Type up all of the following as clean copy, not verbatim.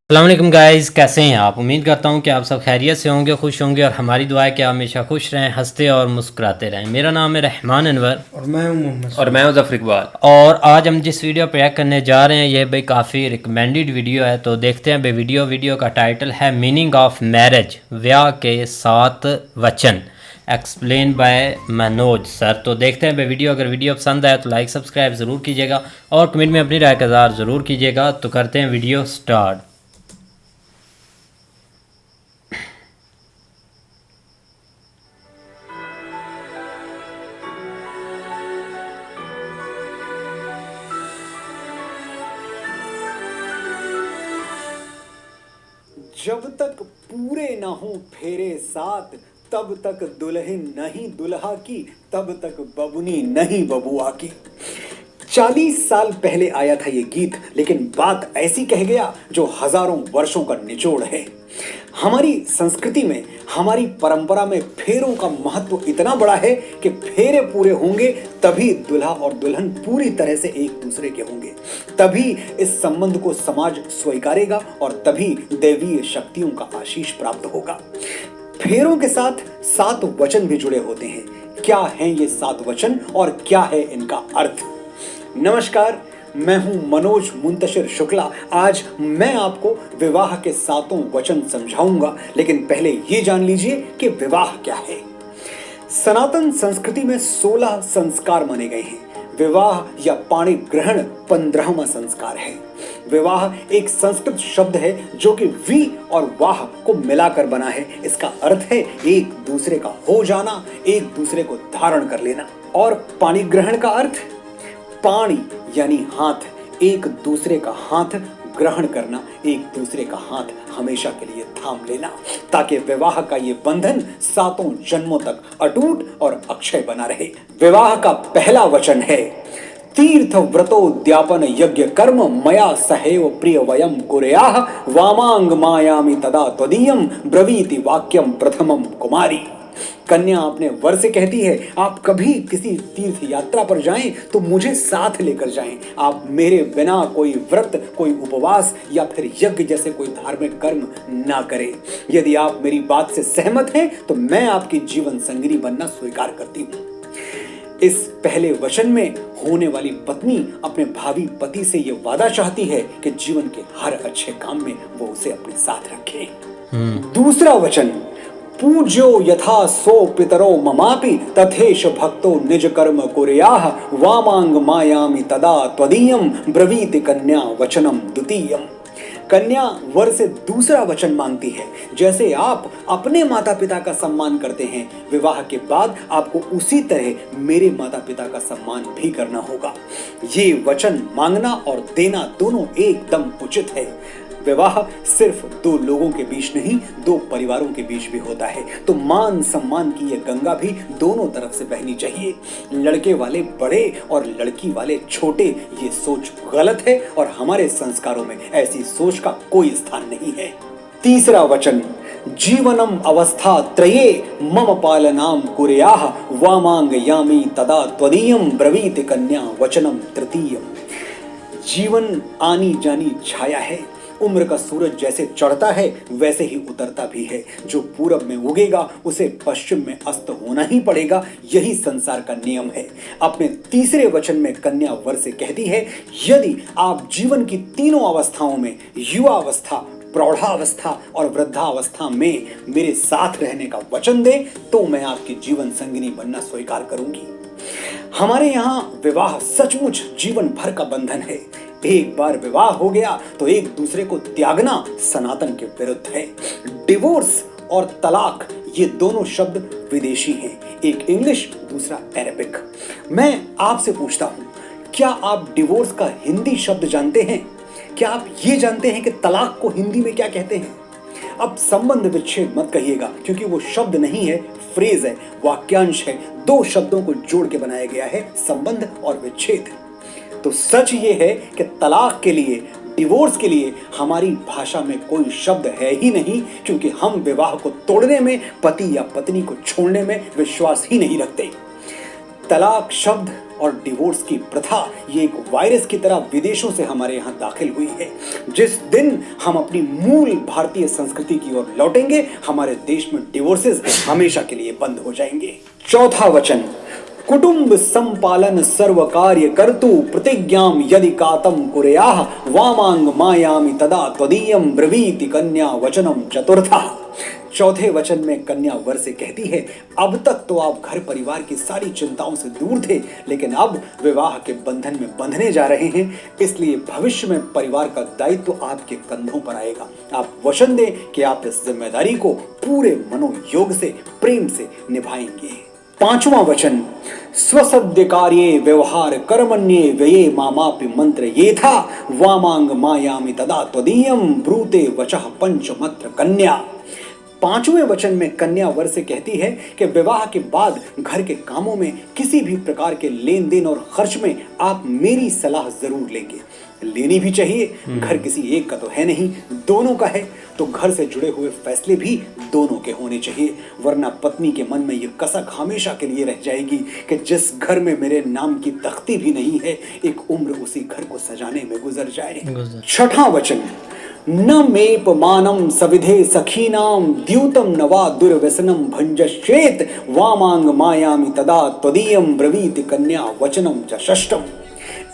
अस्सलाम वालेकुम गाइस, कैसे हैं आप। उम्मीद करता हूं कि आप सब खैरियत से होंगे, खुश होंगे और हमारी दुआ है कि आप हमेशा खुश रहें, हंसते और मुस्कुराते रहें। मेरा नाम है रहमान अनवर और मैं हूं मोहम्मद और मैं हूं ज़फ़र इकबाल। और आज हम जिस वीडियो पर रिएक्ट करने जा रहे हैं ये भाई काफ़ी रिकमेंडेड वीडियो है। तो देखते हैं भाई वीडियो का टाइटल है मीनिंग ऑफ मैरिज, ब्याह के 7 वचन, एक्सप्लेन बाय मनोज सर। तो देखते हैं भाई वीडियो। अगर वीडियो पसंद आए तो लाइक सब्सक्राइब ज़रूर कीजिएगा और कमेंट में अपनी राय का इज़हार ज़रूर कीजिएगा। तो करते हैं वीडियो स्टार्ट। जब तक पूरे ना हो फेरे साथ तब तक दुल्हन नहीं दुल्हा की, तब तक बबुनी नहीं बबुआ की। 40 साल पहले आया था ये गीत, लेकिन बात ऐसी कह गया जो हजारों वर्षों का निचोड़ है। हमारी संस्कृति में, हमारी परंपरा में फेरों का महत्व इतना बड़ा है कि फेरे पूरे होंगे तभी दुल्हा और दुल्हन पूरी तरह से एक दूसरे के होंगे, तभी इस संबंध को समाज स्वीकारेगा और तभी दैवीय शक्तियों का आशीष प्राप्त होगा। फेरों के साथ 7 वचन भी जुड़े होते हैं। क्या हैं ये 7 वचन और क्या है इनका अर्थ? नमस्कार, मैं हूं मनोज मुंतशिर शुक्ला। आज मैं आपको विवाह के 7 वचन समझाऊंगा, लेकिन पहले ये जान लीजिए कि विवाह क्या है। सनातन संस्कृति में 16 संस्कार माने गए हैं। विवाह या पाणी ग्रहण 15वां संस्कार है। विवाह एक संस्कृत शब्द है जो कि वी और वाह को मिलाकर बना है। इसका अर्थ है एक दूसरे का हो जाना, एक दूसरे को धारण कर लेना। और पाणी ग्रहण का अर्थ, पाणी यानी हाथ, एक दूसरे का हाथ ग्रहण करना, एक दूसरे का हाथ हमेशा के लिए थाम लेना, ताकि विवाह का ये बंधन 7 जन्मों तक अटूट और अक्षय बना रहे। विवाह का पहला वचन है तीर्थ व्रतोद्यापन यज्ञ कर्म मया सहेव प्रिय वयम कुर्याः वामांग मायामि तदा त्वदीयम ब्रवीति वाक्यम प्रथमम कुमारी। कन्या अपने वर से कहती है, आप कभी किसी तीर्थ यात्रा पर जाएं तो मुझे साथ लेकर जाएं। आप मेरे बिना कोई व्रत, कोई उपवास या फिर यज्ञ जैसे कोई धार्मिक कर्म ना करें। यदि आप मेरी बात से सहमत हैं तो मैं आपकी जीवन संगिनी बनना स्वीकार करती हूं। इस पहले वचन में होने वाली पत्नी अपने भावी पति से यह वादा चाहती है कि जीवन के हर अच्छे काम में वो उसे अपने साथ रखे। दूसरा वचन, पूज्यो यथा सो पितरो ममापि तथेश भक्तो निज कर्म कुर्याः वामांग मायामि तदा त्वदीयम ब्रवीति कन्या वचनम द्वितीयम। कन्या वर से दूसरा वचन मांगती है। जैसे आप अपने माता पिता का सम्मान करते हैं, विवाह के बाद आपको उसी तरह मेरे माता पिता का सम्मान भी करना होगा। ये वचन मांगना और देना दोनों एकदम उचित है। विवाह सिर्फ 2 लोगों के बीच नहीं, 2 परिवारों के बीच भी होता है। तो मान सम्मान की यह गंगा भी दोनों तरफ से बहनी चाहिए। लड़के वाले बड़े और लड़की वाले छोटे, ये सोच गलत है और हमारे संस्कारों में ऐसी सोच का कोई स्थान नहीं है। तीसरा वचन, जीवनम अवस्था त्रये मम पालनाम कुर्याः वामांग यामि तदा त्वदीयम ब्रवीति कन्या वचनम तृतीयम। जीवन आनी जानी छाया है। उम्र का सूरज जैसे चढ़ता है वैसे ही उतरता भी है। जो पूरब में उगेगा उसे पश्चिम में अस्त होना ही पड़ेगा। यही संसार का नियम है। अपने तीसरे वचन में कन्या वर से कहती है, यदि आप जीवन की तीनों अवस्थाओं में, युवावस्था, प्रौढ़ावस्था और वृद्धावस्था में मेरे साथ रहने का वचन दें तो मैं आपकी जीवन संगिनी बनना स्वीकार करूंगी। हमारे यहाँ विवाह सचमुच जीवन भर का बंधन है। एक बार विवाह हो गया तो एक दूसरे को त्यागना सनातन के विरुद्ध है। डिवोर्स और तलाक ये दोनों शब्द विदेशी हैं, एक इंग्लिश, दूसरा अरेबिक। मैं आपसे पूछता हूं, क्या आप डिवोर्स का हिंदी शब्द जानते हैं? क्या आप ये जानते हैं कि तलाक को हिंदी में क्या कहते हैं? अब संबंध विच्छेद मत कहिएगा, क्योंकि वो शब्द नहीं है, फ्रेज है, वाक्यांश है। 2 शब्दों को जोड़ के बनाया गया है, संबंध और विच्छेद। तो सच ये है कि तलाक के लिए, डिवोर्स के लिए हमारी भाषा में कोई शब्द है ही नहीं, क्योंकि हम विवाह को तोड़ने में, पति या पत्नी को छोड़ने में विश्वास ही नहीं रखते। तलाक शब्द और डिवोर्स की प्रथा ये एक वायरस की तरह विदेशों से हमारे यहाँ दाखिल हुई है। जिस दिन हम अपनी मूल भारतीय संस्कृति की ओर लौटेंगे, हमारे देश में डिवोर्सेस हमेशा के लिए बंद हो जाएंगे। चौथा वचन, कुटुंब संपालन सर्व कार्य कर्तु प्रतिज्ञाम यदि कातम कुर्याः वामांग मायामि तदा त्वदीयम ब्रवीति कन्या वचनम चतुर्था। चौथे वचन में कन्या वर से कहती है, अब तक तो आप घर परिवार की सारी चिंताओं से दूर थे, लेकिन अब विवाह के बंधन में बंधने जा रहे हैं, इसलिए भविष्य में परिवार का दायित्व आपके कंधों पर आएगा। आप वचन दें कि आप इस जिम्मेदारी को पूरे मनोयोग से, प्रेम से निभाएंगे। पांचवा वचन, स्वसद्य कार्ये व्यवहार कर्मण्ये व्यये मामापि मंत्र ये था वामांग मायामि तदा त्वदीयम ब्रूते वचः पंचमत्र कन्या। पांचवें वचन में कन्या वर से कहती है कि विवाह के बाद घर के कामों में किसी भी प्रकार के लेन देन और खर्च में आप मेरी सलाह जरूर लेंगे। लेनी भी चाहिए, घर किसी एक का तो है नहीं, दोनों का है, तो घर से जुड़े हुए फैसले भी दोनों के होने चाहिए, वरना पत्नी के मन में ये कसक हमेशा के लिए रह जाएगी कि जिस घर में मेरे नाम की तख्ती भी नहीं है, एक उम्र उसी घर को सजाने में गुजर जाए। छठा वचन, न मेपमानं सविधे सखीनां द्यूतं न वा दुर्व्यसनं भंजश्चेत वामांग मायामि तदा त्वदीयं ब्रवीति कन्या वचनं च षष्ठम।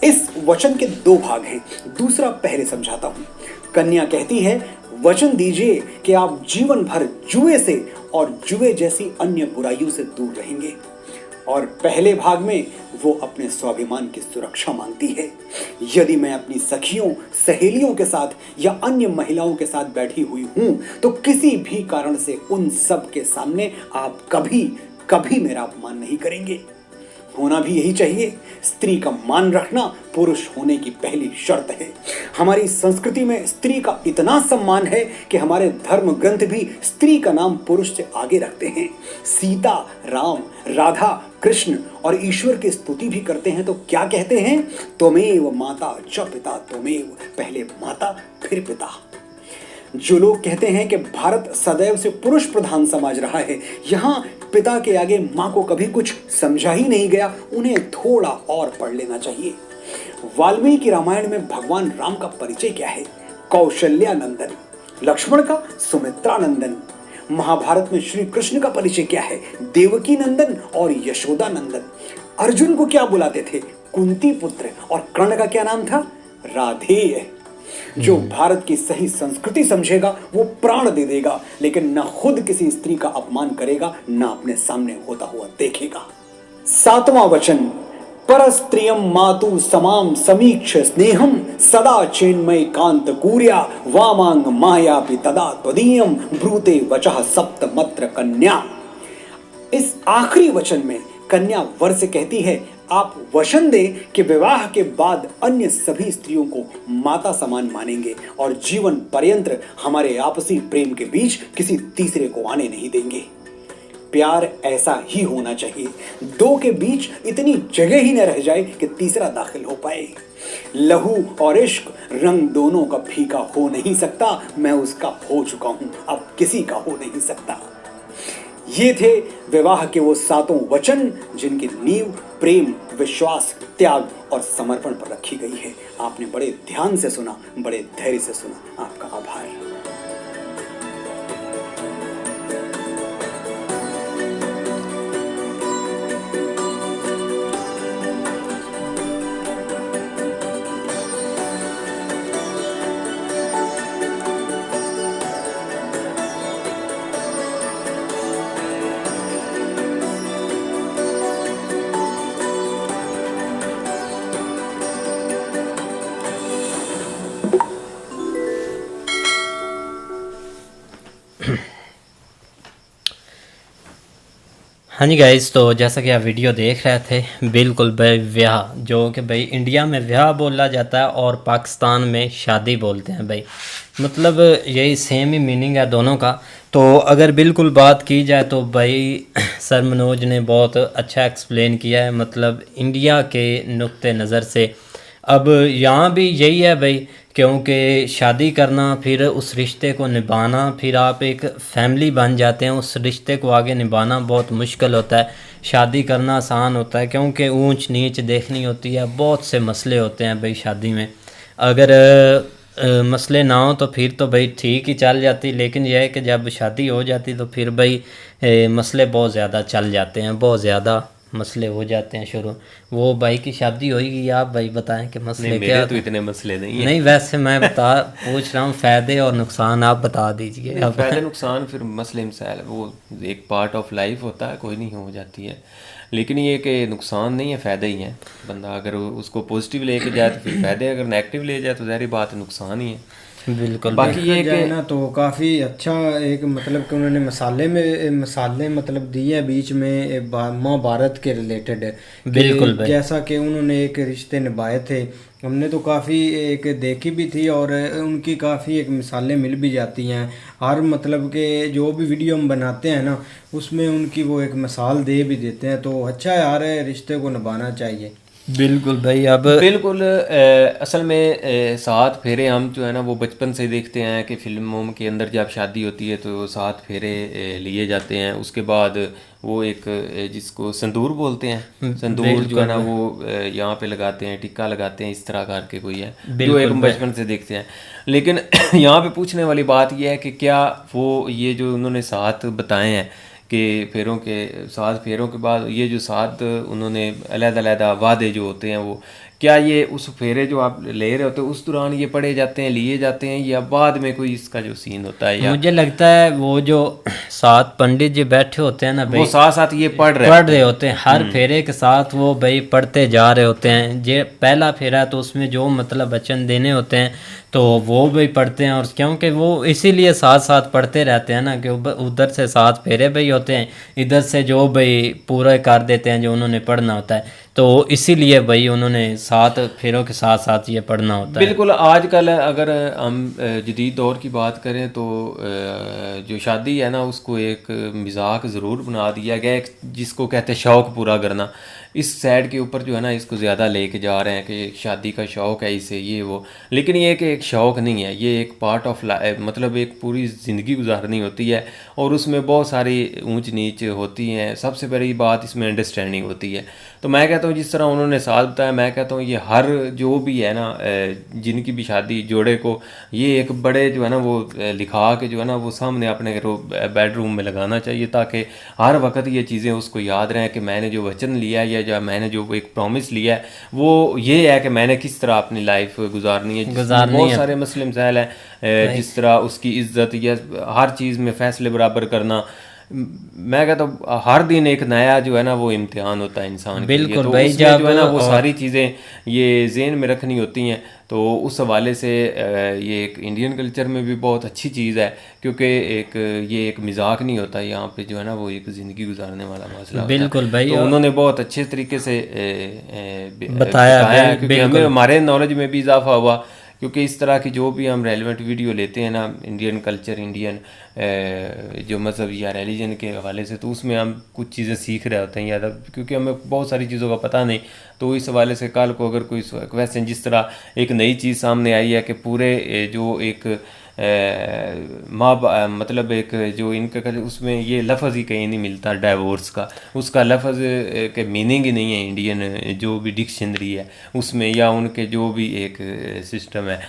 इस वचन के दो भाग हैं, दूसरा पहले समझाता हूं। कन्या कहती है, वचन दीजिए कि आप जीवन भर जुए से और जुए जैसी अन्य बुराइयों से दूर रहेंगे। और पहले भाग में वो अपने स्वाभिमान की सुरक्षा मांगती है। यदि मैं अपनी सखियों, सहेलियों के साथ या अन्य महिलाओं के साथ बैठी हुई हूं, तो किसी भी कारण से उन सब के सामने आप कभी कभी मेरा अपमान नहीं करेंगे। होना भी यही चाहिए। स्त्री का मान रखना पुरुष होने की पहली शर्त है। हमारी संस्कृति में स्त्री का इतना सम्मान है कि हमारे धर्म ग्रंथ भी स्त्री का नाम पुरुष से आगे रखते हैं। सीता, राम, राधा, कृष्ण और ईश्वर की स्तुति भी करते हैं तो क्या कहते हैं? त्वमेव माता च पिता त्वमेव, पहले माता फिर पिता। जो लोग कहते हैं कि भारत सदैव से पुरुष प्रधान समाज रहा है, यहाँ पिता के आगे माँ को कभी कुछ समझा ही नहीं गया, उन्हें थोड़ा और पढ़ लेना चाहिए। वाल्मीकि रामायण में भगवान राम का परिचय क्या है? कौशल्या नंदन। लक्ष्मण का सुमित्रा नंदन। महाभारत में श्री कृष्ण का परिचय क्या है? देवकी नंदन और यशोदा नंदन। अर्जुन को क्या बुलाते थे? कुंती पुत्र। और कर्ण का क्या नाम था? राधेय। जो भारत की सही संस्कृति समझेगा वो प्राण दे देगा, लेकिन न खुद किसी स्त्री का अपमान करेगा, न अपने सामने होता हुआ देखेगा। सातवां वचन, परस्त्रियम मातु समाम समीक्ष स्नेहम सदा चेन्मय कांत कूर्या वामांग मायापि तदा त्वदीयम ब्रूते वचः सप्तमत्र कन्या। इस आखिरी वचन में कन्या वर से कहती है, आप वचन दें कि विवाह के बाद अन्य सभी स्त्रियों को माता समान मानेंगे और जीवन पर्यंत हमारे आपसी प्रेम के बीच किसी तीसरे को आने नहीं देंगे। प्यार ऐसा ही होना चाहिए, दो के बीच इतनी जगह ही न रह जाए कि तीसरा दाखिल हो पाए। लहू और इश्क रंग दोनों का फीका हो नहीं सकता, मैं उसका हो चुका हूं, अब किसी का हो नहीं सकता। ये थे विवाह के वो सातों वचन जिनकी नींव प्रेम, विश्वास, त्याग और समर्पण पर रखी गई है। आपने बड़े ध्यान से सुना, बड़े धैर्य से सुना, आपका आभार। हाँ जी गाइस, तो जैसा कि आप वीडियो देख रहे थे, बिल्कुल भाई ब्याह जो कि भाई इंडिया में ब्याह बोला जाता है और पाकिस्तान में शादी बोलते हैं भाई, मतलब यही सेम ही मीनिंग है दोनों का। तो अगर बिल्कुल बात की जाए तो भाई सर मनोज ने बहुत अच्छा एक्सप्लेन किया है, मतलब इंडिया के नुक्ते नज़र से। अब यहाँ भी यही है भाई क्योंकि शादी करना, फिर उस रिश्ते को निभाना, फिर आप एक फैमिली बन जाते हैं, उस रिश्ते को आगे निभाना बहुत मुश्किल होता है। शादी करना आसान होता है क्योंकि ऊंच नीच देखनी होती है, बहुत से मसले होते हैं भाई शादी में। अगर मसले ना हो तो फिर तो भाई ठीक ही चल जाती, लेकिन यह है कि जब शादी हो जाती तो फिर भाई मसले बहुत ज़्यादा चल जाते हैं, बहुत ज़्यादा मसले हो जाते हैं शुरू। वो भाई की शादी होगी, आप भाई बताएं कि मसले नहीं, क्या? मेरे तो इतने मसले नहीं है। नहीं, वैसे मैं पूछ रहा हूँ फ़ायदे और नुकसान आप बता दीजिए। अब फ़ायदे नुकसान फिर मसले मसाइल वो एक पार्ट ऑफ लाइफ होता है, कोई नहीं हो जाती है। लेकिन ये कि नुकसान नहीं है, फ़ायदे ही हैं। बंदा अगर उसको पॉजिटिव लेके जाए तो फिर फ़ायदे, अगर नेगेटिव ले जाए तो ज़ाहिर बात है नुकसान ही है। बिल्कुल। बाकी ये देखा जाए कि ना तो काफ़ी अच्छा एक मतलब कि उन्होंने मसाले मतलब दिए हैं बीच में महाभारत के रिलेटेड। बिल्कुल भाई। जैसा कि उन्होंने एक रिश्ते निभाए थे, हमने तो काफ़ी एक देखी भी थी और उनकी काफ़ी एक मिसालें मिल भी जाती हैं। हर मतलब के जो भी वीडियो हम बनाते हैं ना उसमें उनकी वो एक मिसाल दे भी देते हैं, तो अच्छा है यार रिश्ते को निभाना चाहिए। बिल्कुल भाई। अब बिल्कुल असल में 7 फेरे हम जो है ना वो बचपन से देखते हैं कि फिल्मों के अंदर जब शादी होती है तो 7 फेरे लिए जाते हैं। उसके बाद वो एक जिसको संदूर बोलते हैं, संदूर जो है ना वो यहाँ पे लगाते हैं, टिक्का लगाते हैं, इस तरह करके कोई है जो एक बचपन से देखते हैं। लेकिन यहाँ पे पूछने वाली बात यह है कि क्या वो ये जो उन्होंने 7 बताए हैं कि फेरों के 7 फेरों के बाद ये जो 7 उन्होंने अलग-अलग वादे जो होते हैं वो क्या ये उस फेरे जो आप ले रहे होते हो उस दौरान ये पढ़े जाते हैं, लिए जाते हैं, या बाद में कोई इसका जो सीन होता है? या मुझे लगता है वो जो 7 पंडित जी बैठे होते हैं ना भाई, वो साथ साथ ये पढ़ रहे होते हैं हर फेरे के साथ, वो भाई पढ़ते जा रहे होते हैं। जे पहला फेरा तो उसमें जो मतलब वचन देने होते हैं तो वो भी पढ़ते हैं, और क्योंकि वो इसीलिए साथ साथ पढ़ते रहते हैं ना कि उधर से 7 फेरे भाई होते हैं, इधर से जो भाई पूरा कर देते हैं जो उन्होंने पढ़ना होता है, तो इसीलिए भाई उन्होंने 7 फेरों के साथ साथ ये पढ़ना होता है। बिल्कुल। आजकल अगर हम जदीद दौर की बात करें तो जो शादी है ना उसको एक मजाक ज़रूर बना दिया गया है, जिसको कहते हैं शौक़ पूरा करना। इस साइड के ऊपर जो है ना इसको ज़्यादा लेके जा रहे हैं कि शादी का शौक़ है इसे ये वो, लेकिन ये कि एक शौक़ नहीं है, ये एक पार्ट ऑफ लाइफ, मतलब एक पूरी ज़िंदगी गुजारनी होती है और उसमें बहुत सारी ऊंच नीच होती हैं। सबसे बड़ी बात इसमें अंडरस्टैंडिंग होती है। तो मैं कहता हूँ जिस तरह उन्होंने साथ बताया, मैं कहता हूँ ये हर जो भी है ना जिनकी भी शादी जोड़े को ये एक बड़े जो है ना वो लिखा के जो है ना वो सामने अपने बेडरूम में लगाना चाहिए, ताकि हर वक्त ये चीज़ें उसको याद रहें कि मैंने जो वचन लिया है या जो मैंने जो एक प्रॉमिस लिया है वो ये है कि मैंने किस तरह अपनी लाइफ गुजारनी है। बहुत सारे मसले मसाइल हैं, जिस तरह उसकी इज्जत या हर चीज़ में फ़ैसले बराबर करना। मैं कहता हूँ हर दिन एक नया जो है ना वो इम्तिहान होता है इंसान के लिए, तो भाई उसमें जो है ना वो सारी चीज़ें ये ज़हन में रखनी होती हैं। तो उस हवाले से ये एक इंडियन कल्चर में भी बहुत अच्छी चीज़ है, क्योंकि ये एक मजाक नहीं होता, यहाँ पे जो है ना वो एक ज़िंदगी गुजारने वाला मसला होता है। बिल्कुल भाई। तो उन्होंने बहुत अच्छे तरीके से बताया है, क्योंकि हमें हमारे नॉलेज में भी इजाफा हुआ, क्योंकि इस तरह की जो भी हम रेलिवेंट वीडियो लेते हैं ना इंडियन कल्चर, इंडियन जो मज़हब या रिलीजन के हवाले से, तो उसमें हम कुछ चीज़ें सीख रहे होते हैं, या क्योंकि हमें बहुत सारी चीज़ों का पता नहीं। तो इस हवाले से कल को अगर कोई क्वेश्चन, जिस तरह एक नई चीज़ सामने आई है कि पूरे जो एक मतलब एक जो इनका उसमें ये लफ्ज़ ही कहीं नहीं मिलता डाइवोर्स का, उसका लफ्ज़ के मीनिंग ही नहीं है इंडियन जो भी डिक्शनरी है उसमें, या उनके जो भी एक सिस्टम है।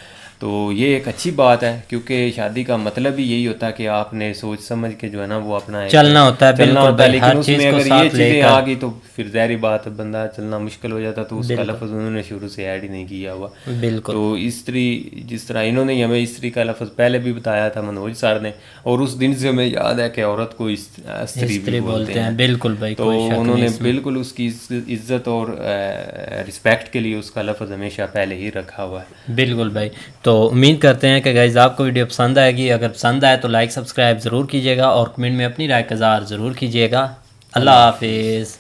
तो ये एक अच्छी बात है, क्योंकि शादी का मतलब ही यही होता है कि आपने सोच समझ के जो है ना वो अपना चलना होता है। चलना होता है, लेकिन उसमें अगर ये चीज़ें आ गई तो फिर ज़ाहिर बात है बंदा चलना मुश्किल हो जाता, तो उसका लफ्ज़ उन्होंने शुरू से ऐड ही नहीं किया हुआ। बिल्कुल। तो स्त्री, जिस तरह इन्होंने हमें स्त्री का लफ्ज़ पहले भी बताया था मनोज सर ने, और उस दिन से हमें याद है कि औरत को स्त्री भी बोलते हैं। बिल्कुल भाई। तो उन्होंने बिल्कुल उसकी इज्जत और रिस्पेक्ट के लिए उसका लफ्ज़ हमेशा पहले ही रखा हुआ है। बिल्कुल भाई। तो उम्मीद करते हैं कि गाइस आपको वीडियो पसंद आएगी। अगर पसंद आए तो लाइक सब्सक्राइब ज़रूर कीजिएगा और कमेंट में अपनी राय का इज़हार ज़रूर कीजिएगा। अल्लाह हाफिज़।